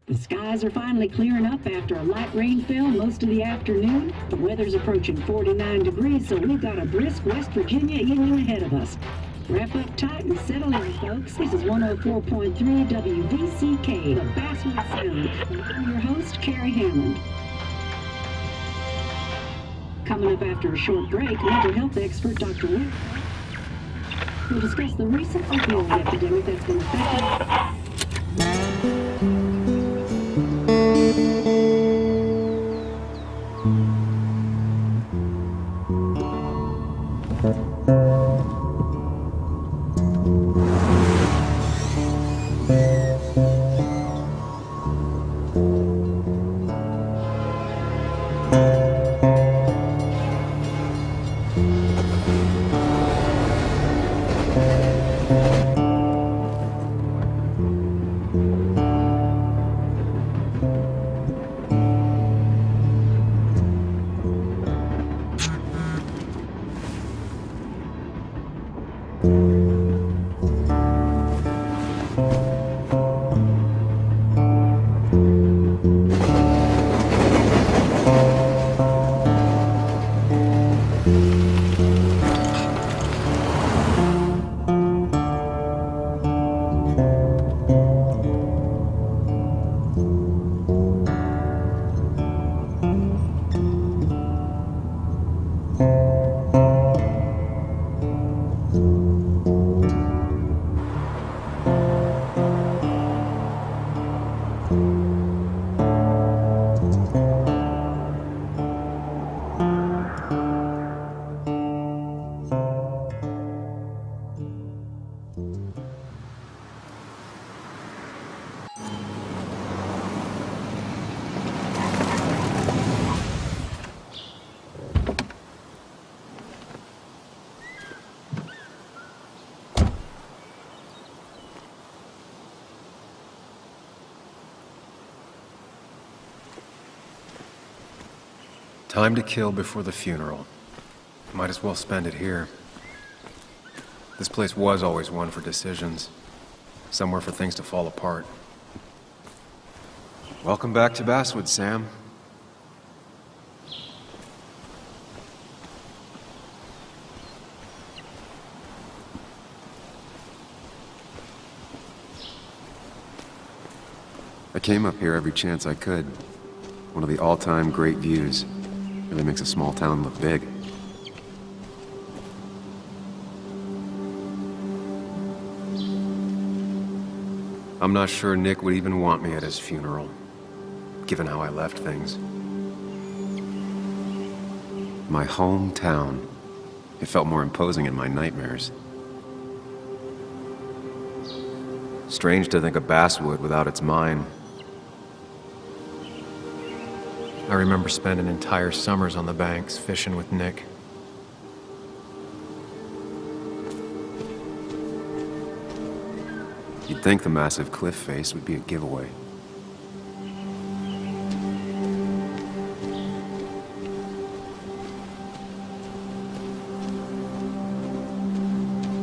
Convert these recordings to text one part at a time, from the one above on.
The skies are finally clearing up after a light rainfall most of the afternoon. The weather's approaching 49 degrees, so we've got a brisk West Virginia evening ahead of us. Wrap up tight and settle in, folks. This is 104.3 WVCK, the Basswood Sound. And I'm your host, Carrie Hammond. Coming up after a short break, mental health expert Dr. Will will discuss the recent opioid epidemic that's been affecting. Time to kill before the funeral. Might as well spend it here. This place was always one for decisions. Somewhere for things to fall apart. Welcome back to Basswood, Sam. I came up here every chance I could. One of the all-time great views. Really makes a small town look big. I'm not sure Nick would even want me at his funeral, given how I left things. My hometown. It felt more imposing in my nightmares. Strange to think of Basswood without its mine. I remember spending entire summers on the banks, fishing with Nick. You'd think the massive cliff face would be a giveaway.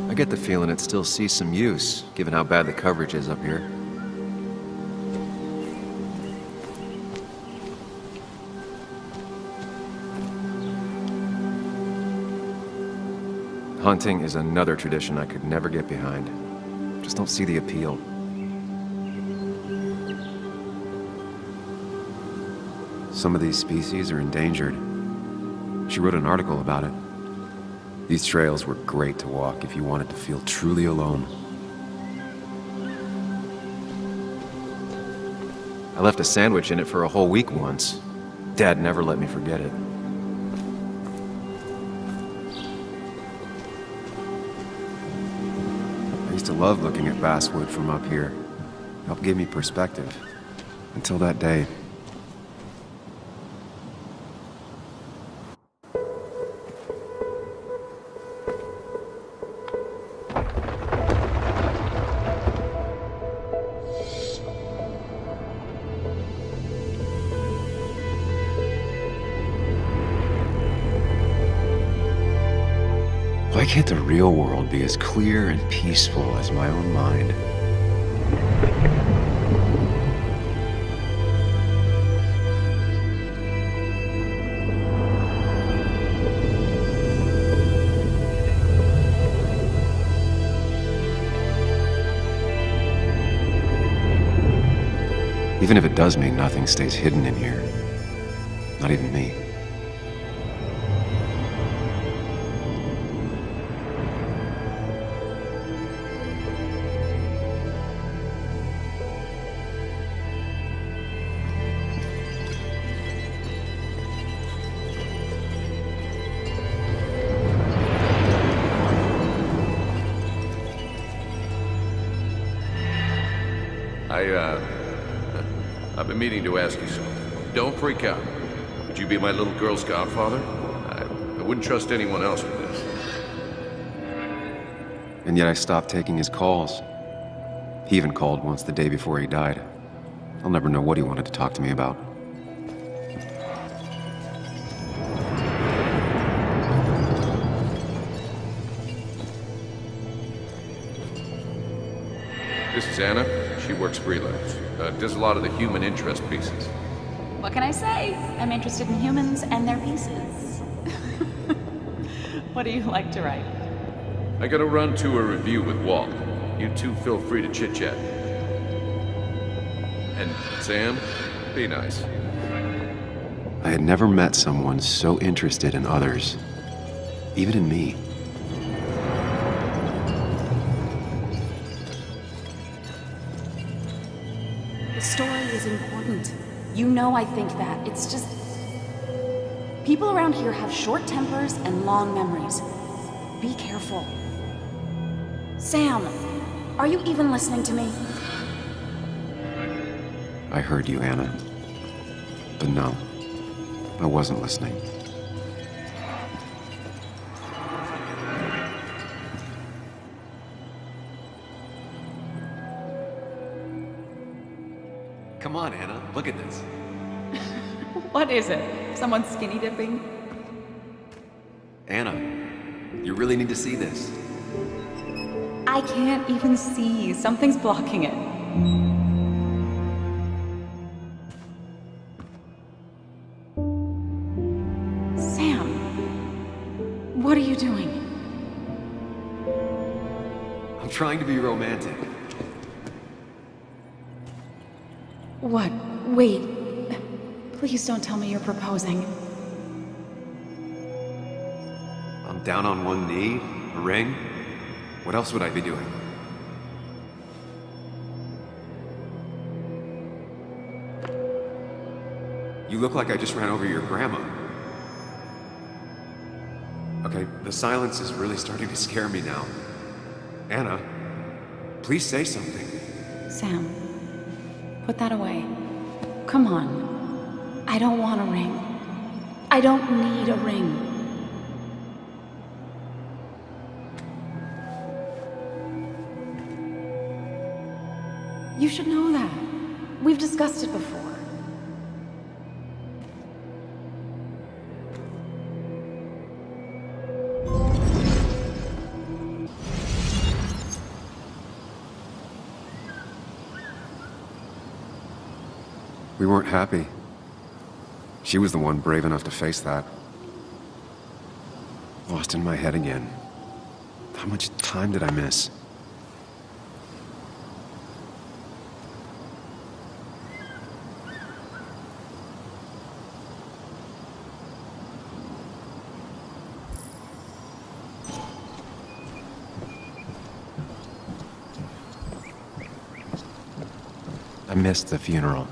I get the feeling it still sees some use, given how bad the coverage is up here. Hunting is another tradition I could never get behind. Just don't see the appeal. Some of these species are endangered. She wrote an article about it. These trails were great to walk if you wanted to feel truly alone. I left a sandwich in it for a whole week once. Dad never let me forget it. I used to love looking at Basswood from up here. It helped give me perspective. Until that day. Why can't the real world be as clear and peaceful as my own mind? Even if it does mean nothing stays hidden in here. Not even me. I've been meaning to ask you something. Don't freak out. Would you be my little girl's godfather? I wouldn't trust anyone else with this. And yet I stopped taking his calls. He even called once the day before he died. I'll never know what he wanted to talk to me about. This is Anna. She works freelance. Does a lot of the human interest pieces. What can I say? I'm interested in humans and their pieces. What do you like to write? I gotta run to a review with Walt. You two feel free to chit-chat. And Sam, be nice. I had never met someone so interested in others, even in me. The story is important. You know I think that. It's just... people around here have short tempers and long memories. Be careful. Sam, are you even listening to me? I heard you, Anna. But no, I wasn't listening. Come on, Anna, look at this. What is it? Someone skinny dipping? Anna, you really need to see this. I can't even see. Something's blocking it. Sam, what are you doing? I'm trying to be romantic. What? Wait. Please don't tell me you're proposing. I'm down on one knee, a ring. What else would I be doing? You look like I just ran over your grandma. Okay, the silence is really starting to scare me now. Anna, please say something. Sam, put that away. Come on. I don't want a ring. I don't need a ring. You should know that. We've discussed it before. We weren't happy. She was the one brave enough to face that. Lost in my head again. How much time did I miss? I missed the funeral.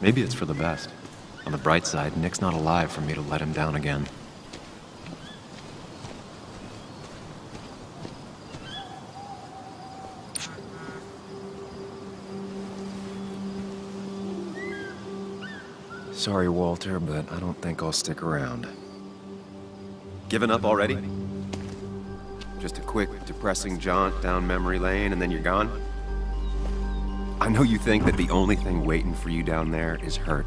Maybe it's for the best. On the bright side, Nick's not alive for me to let him down again. Sorry, Walter, but I don't think I'll stick around. Given up already? Just a quick, depressing jaunt down memory lane and then you're gone? I know you think that the only thing waiting for you down there is hurt.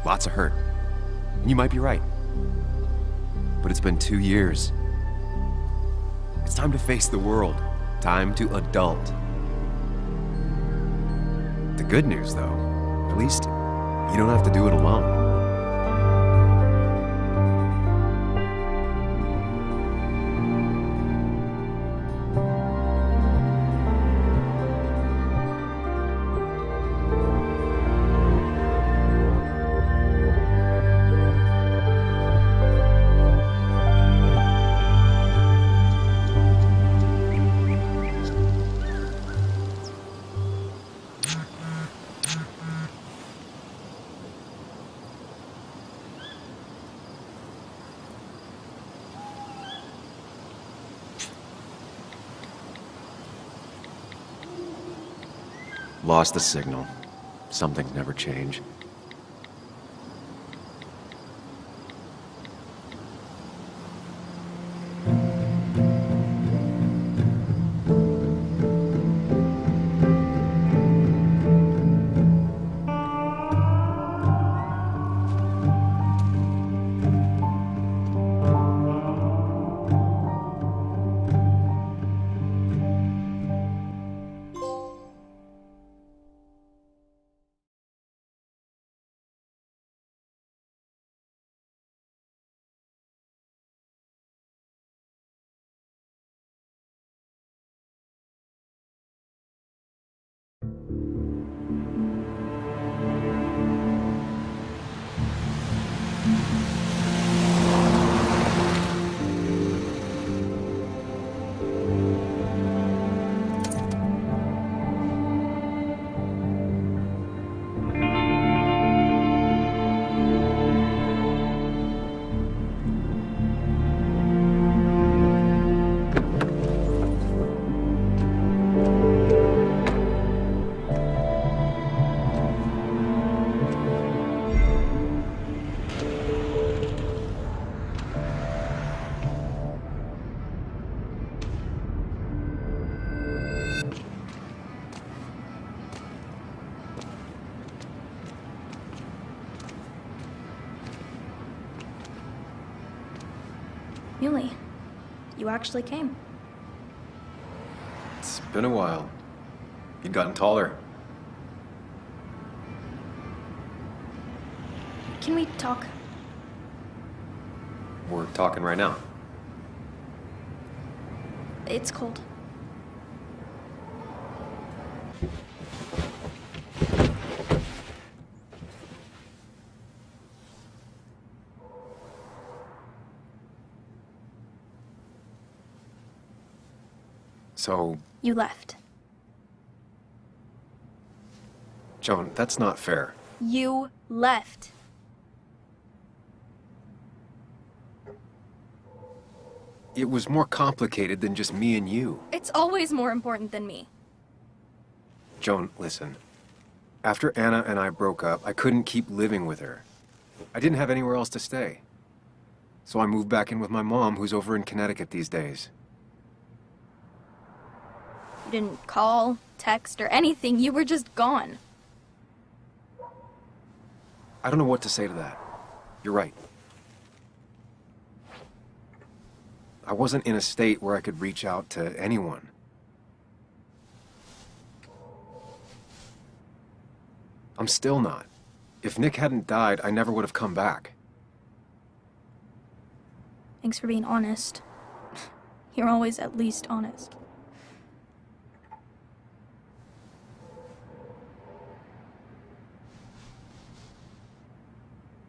Lots of hurt. And you might be right. But it's been 2 years. It's time to face the world. Time to adult. The good news, though, at least you don't have to do it alone. Lost the signal. Some things never change. Muley, you actually came. It's been a while. You've gotten taller. Can we talk? We're talking right now. It's cold. So, You left. Joan, that's not fair. You left. It was more complicated than just me and you. It's always more important than me. Joan, listen. After Anna and I broke up, I couldn't keep living with her. I didn't have anywhere else to stay. So I moved back in with my mom, who's over in Connecticut these days. You didn't call, text, or anything. You were just gone. I don't know what to say to that. You're right. I wasn't in a state where I could reach out to anyone. I'm still not. If Nick hadn't died, I never would have come back. Thanks for being honest. You're always at least honest.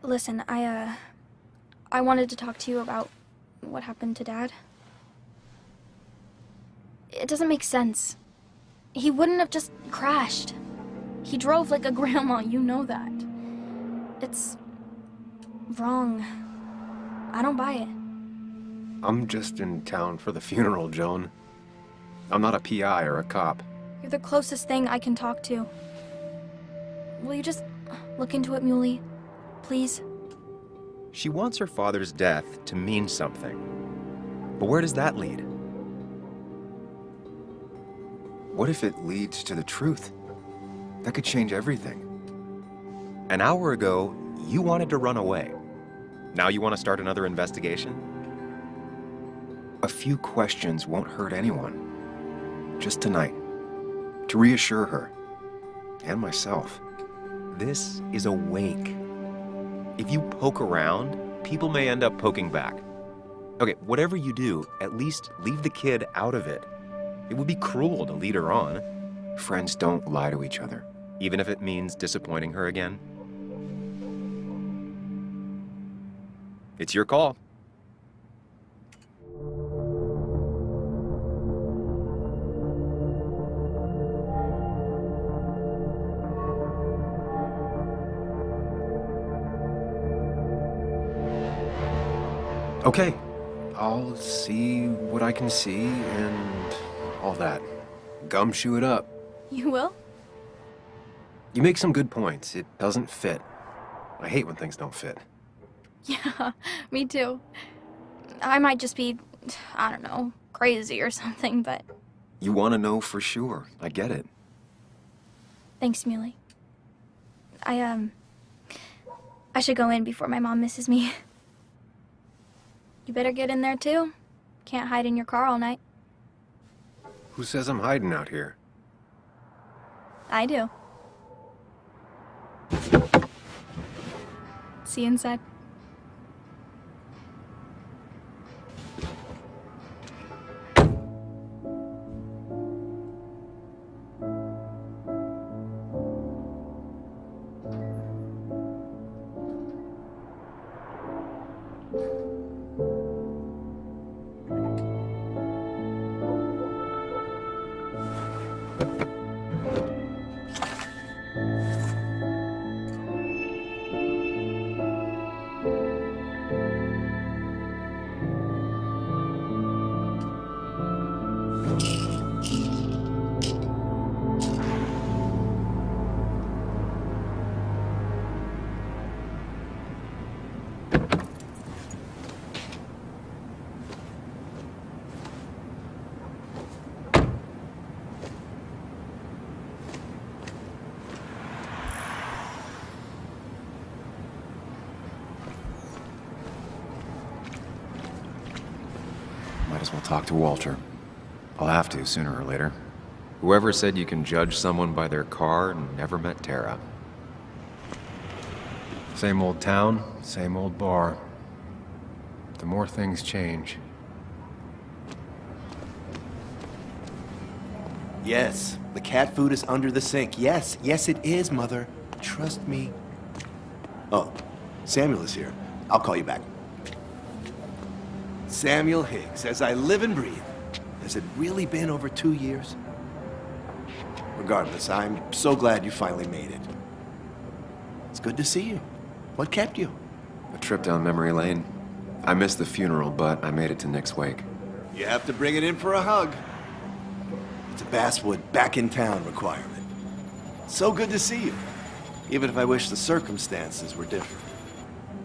Listen, I wanted to talk to you about what happened to Dad. It doesn't make sense. He wouldn't have just crashed. He drove like a grandma, you know that. It's wrong. I don't buy it. I'm just in town for the funeral, Joan. I'm not a PI or a cop. You're the closest thing I can talk to. Will you just look into it, Muley? Please? She wants her father's death to mean something. But where does that lead? What if it leads to the truth? That could change everything. An hour ago, you wanted to run away. Now you want to start another investigation? A few questions won't hurt anyone. Just tonight. To reassure her. And myself. This is a wake. If you poke around, people may end up poking back. Okay, whatever you do, at least leave the kid out of it. It would be cruel to lead her on. Friends don't lie to each other. Even if it means disappointing her again. It's your call. Okay, I'll see what I can see and all that. Gumshoe it up. You will? You make some good points. It doesn't fit. I hate when things don't fit. Yeah, me too. I might just be, I don't know, crazy or something, but You want to know for sure. I get it. thanks, Muley. I should go in before my mom misses me. You better get in there too. Can't hide in your car all night. Who says I'm hiding out here? I do. See you inside. Might as well talk to Walter. I'll have to, sooner or later. Whoever said you can judge someone by their car never met Tara. Same old town, same old bar. The more things change. Yes, the cat food is under the sink. Yes, yes it is, Mother. Trust me. Oh, Samuel is here. I'll call you back. Samuel Higgs, as I live and breathe. Has it really been over 2 years? Regardless, I'm so glad you finally made it. It's good to see you. What kept you? A trip down memory lane. I missed the funeral, but I made it to Nick's wake. You have to bring it in for a hug. It's a Basswood back in town requirement. So good to see you, even if I wish the circumstances were different.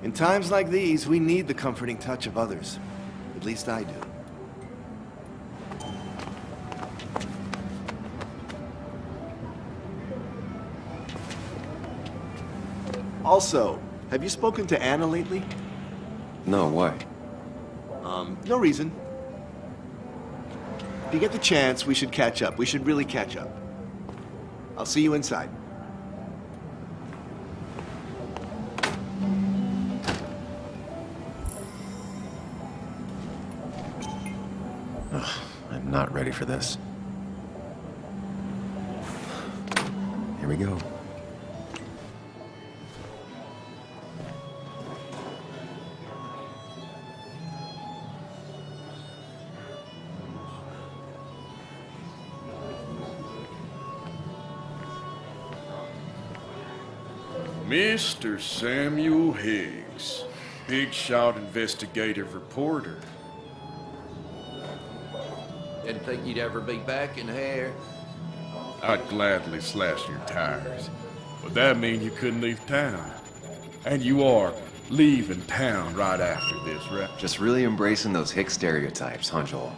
In times like these, we need the comforting touch of others. At least I do. Also, have you spoken to Anna lately? No, why? No reason. If you get the chance, we should catch up. We should really catch up. I'll see you inside. I'm not ready for this. Here we go. Mr. Samuel Higgs, big shot investigative reporter. Didn't think you'd ever be back in here. I'd gladly slash your tires, but that mean you couldn't leave town. And you are leaving town right after this, right? Just really embracing those hick stereotypes, huh, Joel?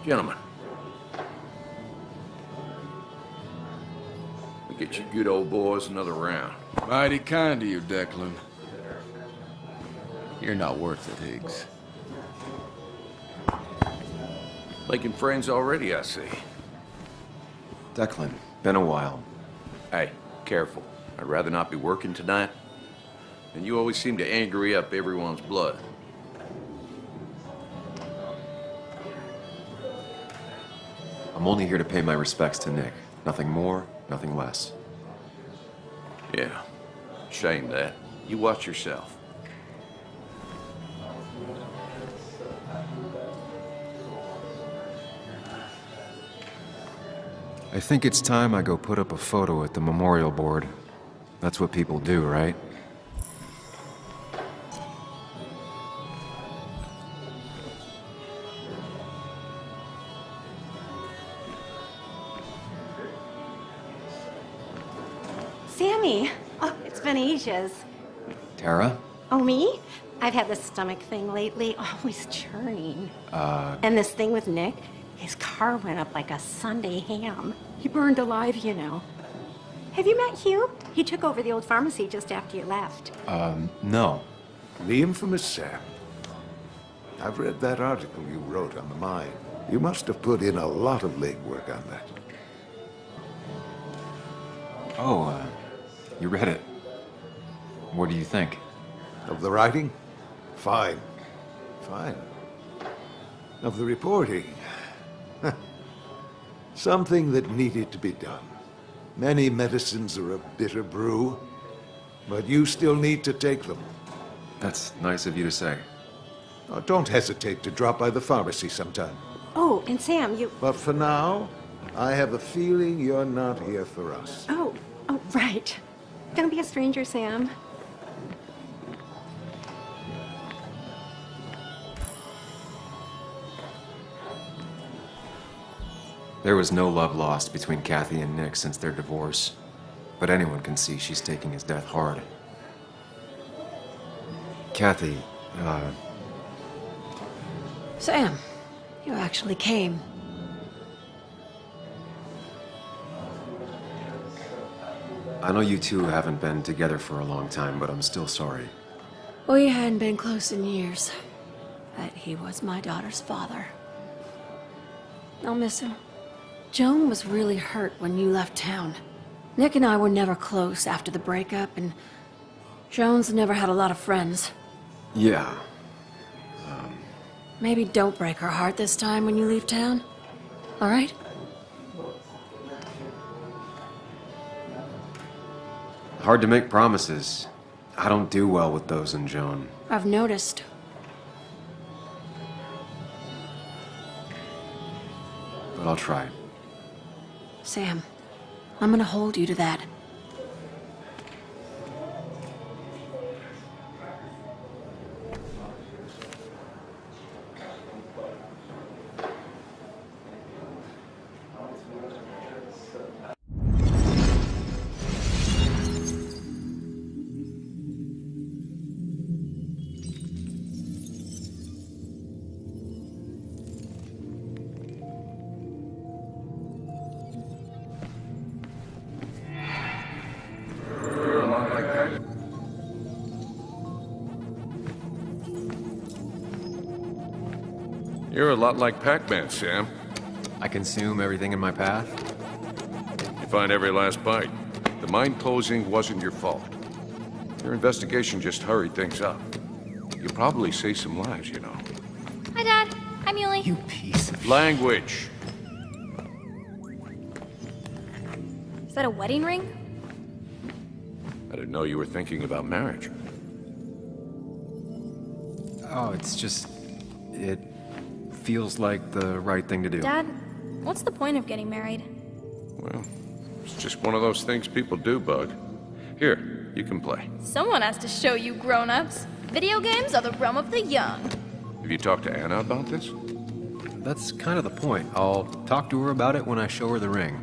Gentlemen. We get you good old boys another round. Mighty kind of you, Declan. You're not worth it, Higgs. Making friends already, I see. Declan, been a while. Hey, careful. I'd rather not be working tonight. And you always seem to angry up everyone's blood. I'm only here to pay my respects to Nick. Nothing more, nothing less. Yeah, shame that. You watch yourself. I think it's time I go put up a photo at the memorial board. That's what people do, right? Jimmy. Oh, it's been ages. Tara? Oh, me? I've had this stomach thing lately, always churning. And this thing with Nick, his car went up like a Sunday ham. He burned alive, you know. Have you met Hugh? He took over the old pharmacy just after you left. No. The infamous Sam. I've read that article you wrote on the mine. You must have put in a lot of legwork on that. Oh, you read it. What do you think? Of the writing? Fine. Fine. Of the reporting? Something that needed to be done. Many medicines are a bitter brew, but you still need to take them. That's nice of you to say. Oh, don't hesitate to drop by the pharmacy sometime. Oh, and Sam, you... But for now, I have a feeling you're not here for us. Oh, right. Don't be a stranger, Sam. There was no love lost between Kathy and Nick since their divorce, but anyone can see she's taking his death hard. Kathy, Sam, you actually came. I know you two haven't been together for a long time, but I'm still sorry. We hadn't been close in years, but he was my daughter's father. I'll miss him. Joan was really hurt when you left town. Nick and I were never close after the breakup, and Joan's never had a lot of friends. Yeah. Maybe don't break her heart this time when you leave town, all right? Hard to make promises. I don't do well with those in Joan. I've noticed. But I'll try. Sam, I'm gonna hold you to that. You're a lot like Pac-Man, Sam. I consume everything in my path? You find every last bite. The mine closing wasn't your fault. Your investigation just hurried things up. You probably saved some lives, you know. Hi, Dad. Hi, Muley. You piece of Language. Is that a wedding ring? I didn't know you were thinking about marriage. Oh, it's just... It feels like the right thing to do. Dad, what's the point of getting married? Well, it's just one of those things people do, Bug. Here, you can play. Someone has to show you grown-ups. Video games are the realm of the young. Have you talked to Anna about this? That's kind of the point. I'll talk to her about it when I show her the ring.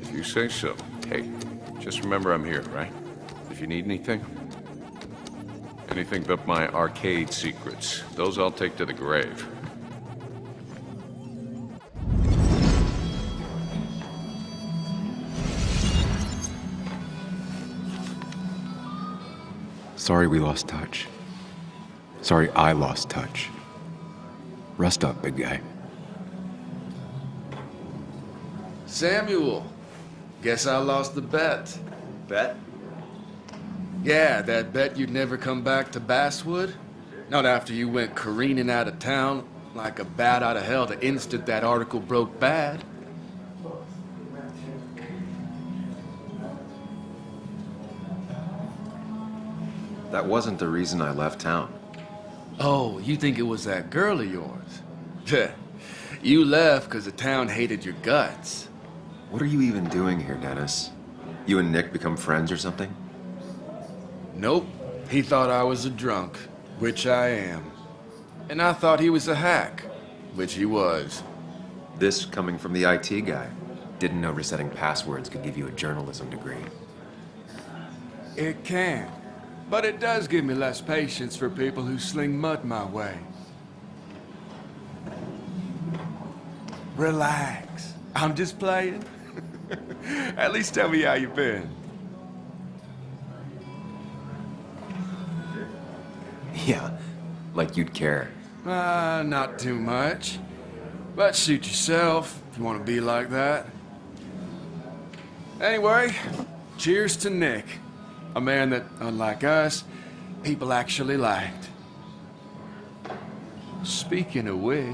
If you say so. Hey, just remember I'm here, right? If you need anything. Anything but my arcade secrets. Those I'll take to the grave. Sorry we lost touch. Sorry I lost touch. Rest up, big guy. Samuel, guess I lost the bet. Bet? Yeah, that bet you'd never come back to Basswood. Not after you went careening out of town like a bat out of hell the instant that article broke bad. That wasn't the reason I left town. Oh, you think it was that girl of yours? You left because the town hated your guts. What are you even doing here, Dennis? You and Nick become friends or something? Nope. He thought I was a drunk, which I am. And I thought he was a hack, which he was. This coming from the IT guy. Didn't know resetting passwords could give you a journalism degree. It can. But it does give me less patience for people who sling mud my way. Relax. I'm just playing. At least tell me how you've been. Yeah, like you'd care. Not too much. But suit yourself if you want to be like that. Anyway, cheers to Nick. A man that, unlike us, people actually liked. Speaking of which...